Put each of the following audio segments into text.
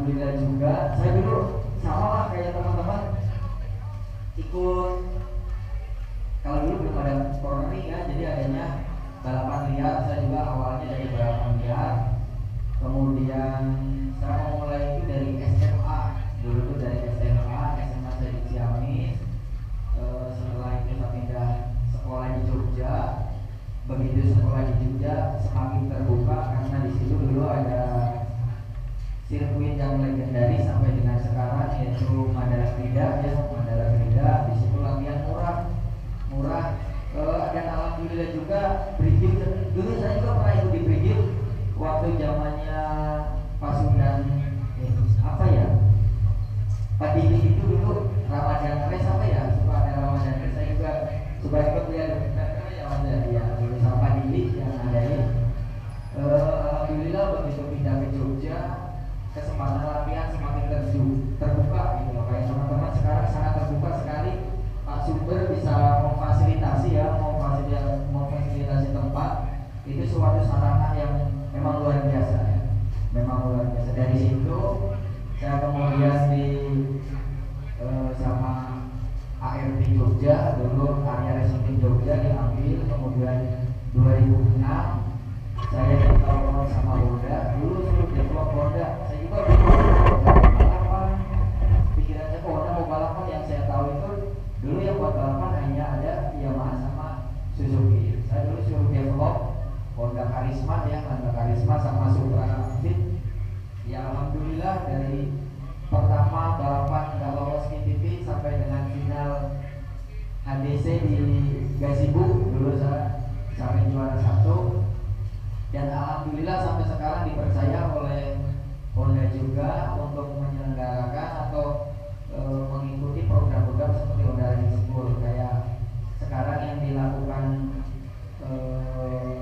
alhamdulillah juga saya dulu sama lah kayak teman-teman ikut, kalau dulu belum ada corner ya, jadi adanya balapan liar. Saya juga awalnya dari balapan liar, kemudian saya mau mulai itu dari SMA. Dulu tuh dari SMA saya di Ciamis. Setelah itu saya pindah sekolah di Jogja. Begitu sekolah di Jogja semakin terbuka karena di situ dulu ada sirkuit yang legendaris sampai dengan sekarang, yaitu Mandala Krida ya. Mandala Krida di situ latihan murah dan alhamdulillah juga Brigif. Dulu saya juga pernah ikut di Brigif waktu zamannya Pasundan apa ya, Pak Didi itu dulu Ramadan Race apa ya, suka ada Ramadan Race, saya juga suka ikut ya. Ya dulu sama Pak Didi yang ada ya. Alhamdulillah begitu pindah ke Jogja, kesempatan latihan semakin terbuka gitu loh. Kayak teman-teman sekarang sangat terbuka sekali. Pak Sumber bisa memfasilitasi ya, memfasilitasi tempat. Itu suatu sarana yang memang luar biasa ya. Memang luar biasa. Dari situ saya kemudian di sama ART Jogja, dulu area racing team Jogja diambil. Kemudian 2006 saya ditelepon sama Honda. Dulu suruh develop Honda. Saya juga balapan. Pikirannya kok Honda mau balapan, yang saya tahu itu dulu yang buat balapan hanya ada Yamaha sama Suzuki. Saya dulu suruh develop Honda Karisma ya, Honda Karisma sama Supra Fit. Ya alhamdulillah dari pertama balapan nggak lolos KTP sampai dengan final HDC di Gasibu, dulu saya sampai juara 1. Dan alhamdulillah sampai sekarang dipercaya oleh Honda juga untuk menyelenggarakan atau mengikuti program-program seperti Honda Racing School. Kayak sekarang yang dilakukan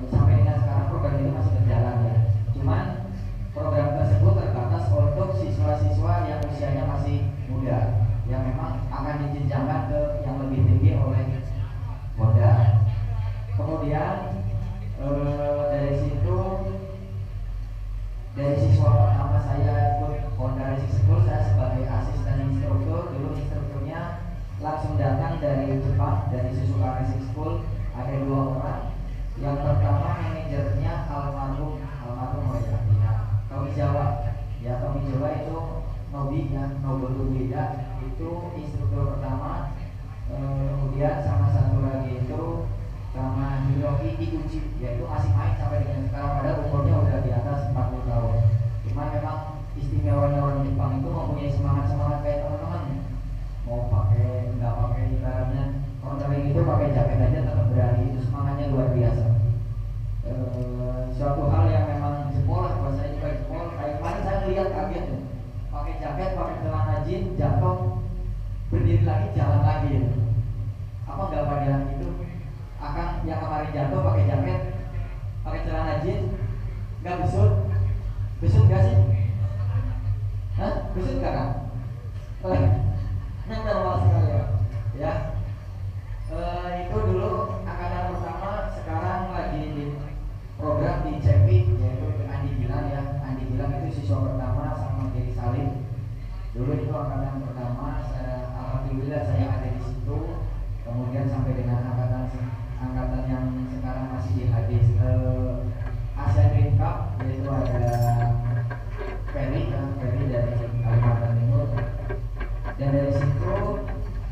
sampai dengan sekarang program ini masih berjalan ya. Cuman program tersebut terbatas untuk siswa-siswa yang usianya masih muda, yang memang akan dijenjangkan ke yang lebih tinggi oleh Honda. Kemudian dari siswa pertama saya ikut Honda Racing School, saya sebagai asisten instruktur. Dulu instrukturnya langsung datang dari Jepang, dari Suzuka Racing School. Ada 2 orang. Yang pertama manajernya almarhum ya, Tommy Jawa ya. Tommy Jawa itu Nobi ya, Nobutu Beda itu instruktur pertama. Kemudian sama satu lagi itu sama Hiroki Iguchi, yaitu masih main sampai dengan sekarang, padahal umurnya udah di atas 40 tahun. Cuma memang istimewanya orang Jepang itu mempunyai semangat kayak teman-teman. Mau pakai nggak pakai, ibaratnya orang dari itu pakai jaket aja tetap berani, itu semangatnya luar biasa. Suatu hal yang memang jempol lah, buat saya juga jempol. Kayak kemarin saya lihat kaget tuh, pakai jaket, pakai celana jeans, jatuh, berdiri lagi, jalan lagi ya. Apa nggak pada itu akan yang kemarin jatuh pakai jaket, pakai celana jeans, nggak besut nggak sih? Hah? Besut nggak kan? Yang normal sekali ya. Itu dulu angkatan pertama, sekarang lagi di program di CEPI, yaitu Andi Gilang ya. Andi Gilang itu siswa pertama sama Giri Salim. Dulu itu angkatan pertama, alhamdulillah saya ada di situ. Kemudian sampai dengan angkatan yang sekarang masih di hadis Asian Dream Cup, yaitu ada Ferry dari Kalimantan Timur. Dan dari situ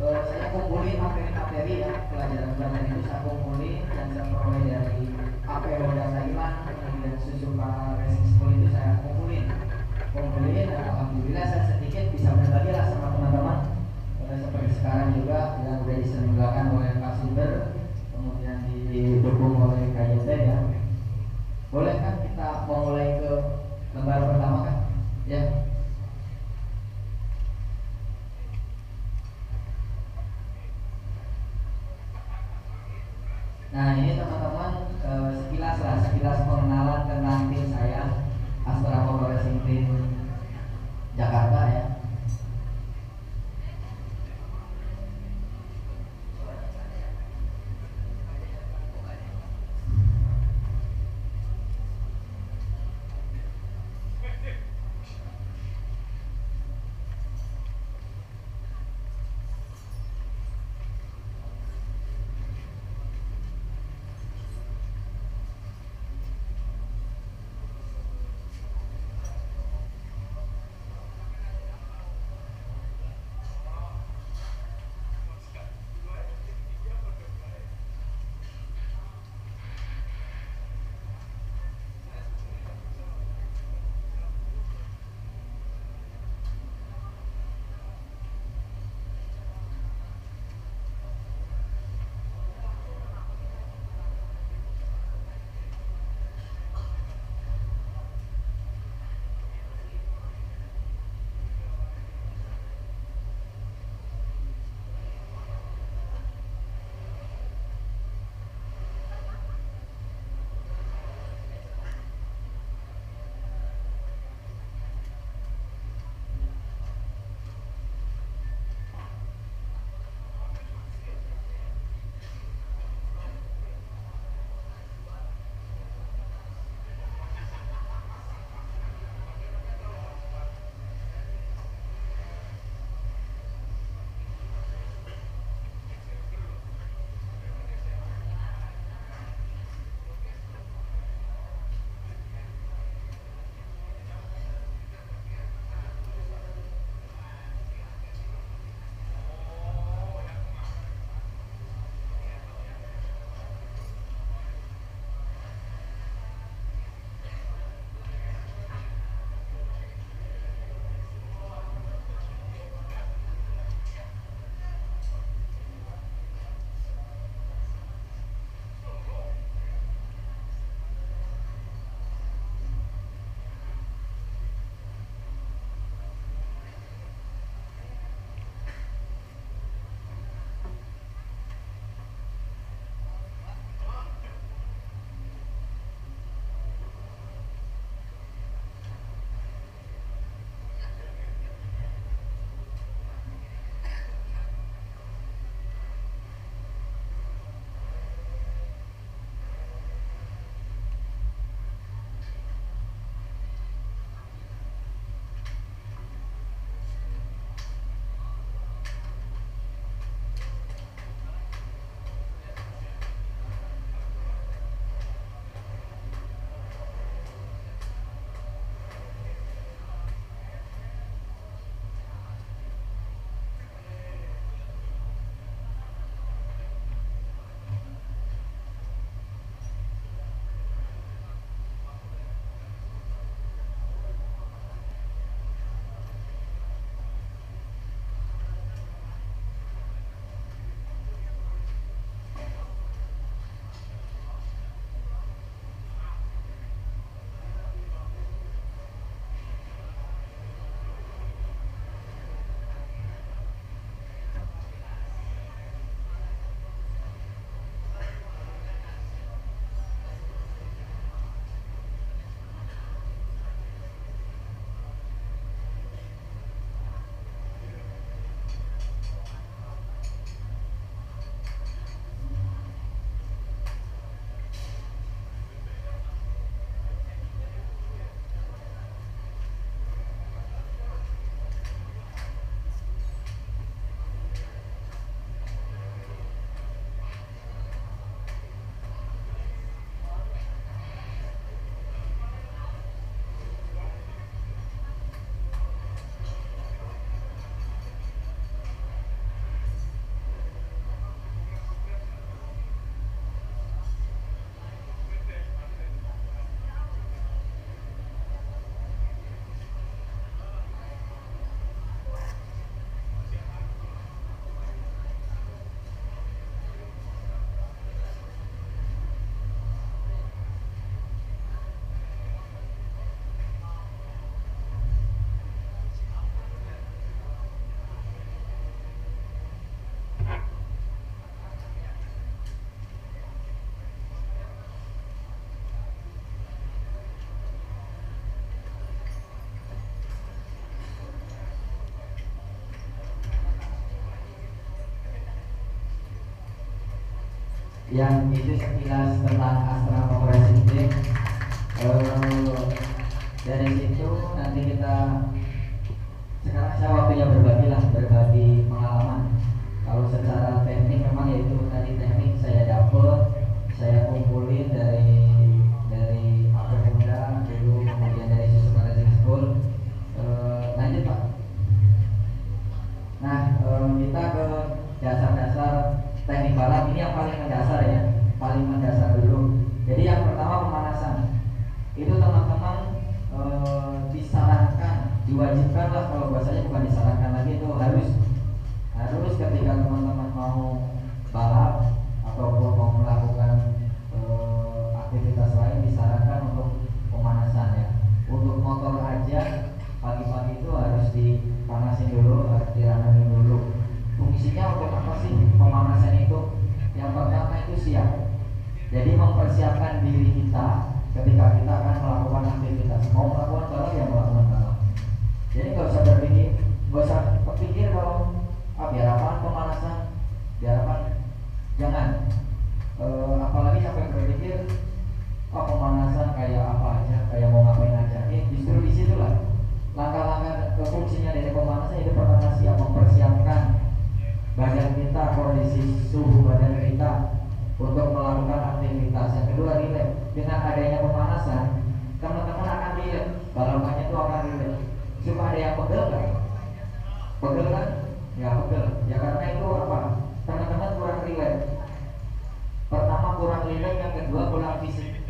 saya kumpulin materi ya, pelajaran itu saya kumpulin dan saya peroleh dari AP Honda Thailand, kemudian Suzuka Racing School itu saya kumpulin dan alhamdulillah saya sedikit bisa berbagi lah sama teman-teman. Seperti sekarang juga yang sudah diselenggarakan oleh Pak Sumber, kemudian didukung oleh KJT ya. Boleh kan kita mau mulai ke lembar pertama kan? Ya. Nah ini teman-teman sekilas pengenalan tentang tim saya, Astra Motor Racing Team Jakarta ya. yang itu sekilas tentang Astra Operation Team. Dari situ nanti kita sekarang saya waktunya berbagi pengalaman. Kalau secara teknik memang yaitu tadi teknik saya dapet, saya kumpulin dari Apemda dulu, kemudian dari Sistem Management School. Lanjut Pak. Nah, kita ke dasar-dasar teknik balap. Ini yang paling mendasar ya, paling mendasar dulu. Jadi yang pertama pemanasan. Itu teman-teman disarankan, diwajibkan lah, kalau bahasanya bukan disarankan lagi, itu harus ketika teman-teman mau balap ataupun mau melakukan aktivitas lain, disarankan untuk pemanasan ya. Untuk motor aja pagi-pagi itu harus dipanasin dulu, harus diramein dulu. Fungsinya untuk apa sih pemanasan itu? Yang pertama itu siap. Jadi mempersiapkan diri kita ketika kita akan melakukan aktivitas. Mau melakukan balap ya melakukan balap. Jadi nggak usah kepikir kalau biar apaan pemanasan, biar apaan, jangan. Apalagi sampai berpikir pemanasan kayak apa aja, kayak mau ngapain aja. Justru disitulah langkah-langkah fungsinya dari pemanasan itu. Pertama siap, mempersiapkan badan kita, kondisi suhu badan kita untuk melakukan aktivitas. Yang kedua rileks. Dengan adanya pemanasan, teman-teman akan rileks, balapannya itu akan rileks. Cuma ada yang pegel kan? Pegel kan? Ya pegel. Ya karena itu apa? Teman-teman kurang rileks. Pertama kurang rileks, yang kedua kurang fisik.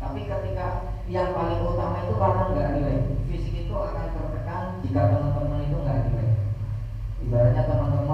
Tapi ketika yang paling utama itu karena nggak rileks, fisik itu akan tertekan jika teman-teman itu nggak rileks. Ibaratnya teman-teman